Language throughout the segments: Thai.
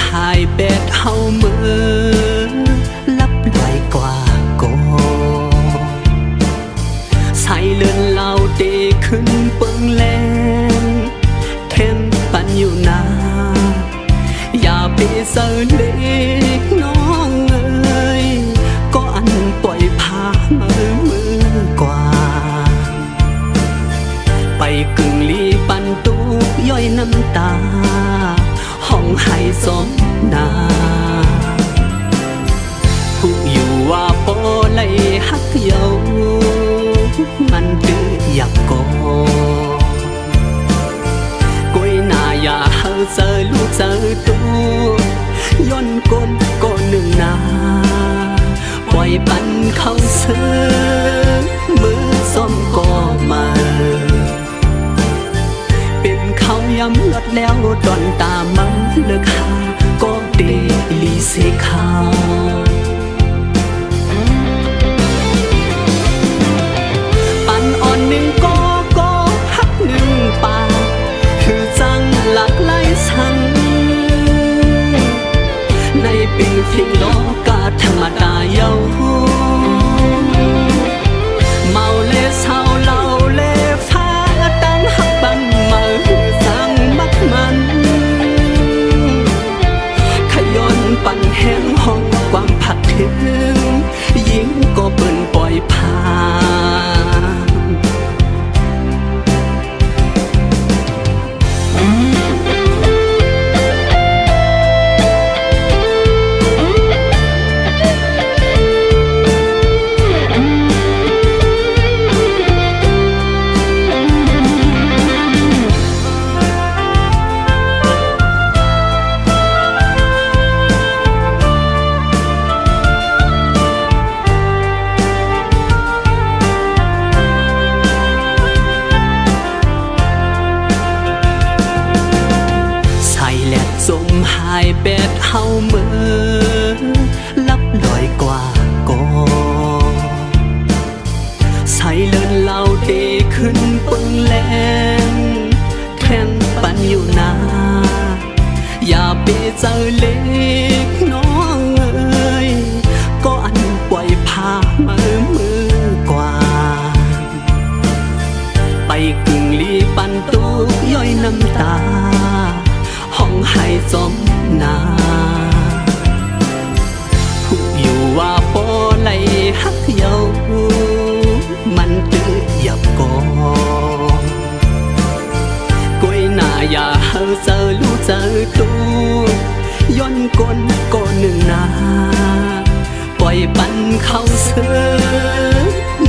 หายเป็ดเฮาเมือลับลอยกว่าโกใส่เลือนเหล่าเดขึ้นเปิงแลงเทมปันอยู่นาอย่าไปเสิร์เล็กน้องเอ้ยก็อันปล่อยพามือกว่าไปกึ่งลีปันตุกย่อยน้ำตาห้องให้สมนาผู้อยู่ว่าปอไลฮักเยามันตื้ออยากกอกวยหน้าอย่าเฮาเจอลูกเจอตัวย้อนกลก็หนึ่งนาปล่อยปันเขาเสือมือส้มก็มาเป็นเขาย้ำลดแล้วดอนตามันเลิกหาก็เดลีเสขาวปันอ่อนหนึ่งก็ฮักหนึ่งปาคือจังหลักไล่สังในปีฟิงโลกาธรรมดาเยาเมาเลเศร้าเล่าเลฟ้าตั้งหักบันมาสั่งมักมันขย้อนปั่นแห้งห้องความผักถึงยิ่งก็เปิ่นปล่อยผ่านสมหายเป็ดเฮาเมือลับลอยกว่าก็ใส่เลินเหล่าเดขึ้นเปิงแลงแข่งปันอยู่นาอย่าไปเจอเล็กน้องเอ้ยก็อันปล่อยพามือกว่าไปกึ่งลีปันตุกย่อยน้ำตาห้องให้สมนาผู้อยู่ว่าปอไลฮักเยามันตื้อหยับกอกวยหน้าอย่าเฮาเจอลูกเจอตัวย้อนกลก็หนึ่งนาปล่อยปันเขาเสือ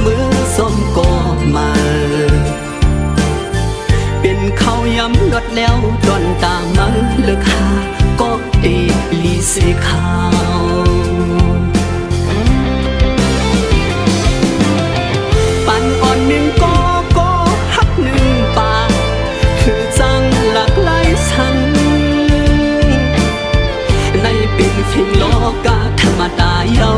มือส้มก็มาเป็นเขาย้ำลดแล้วดอนตามันเลิกหาก็เดลีเสขาวปันอ่อนหนึ่งก็ฮักหนึ่งปาคือจังหลักไล่สังในเป็นฟิงโลกาธรรมดาเยา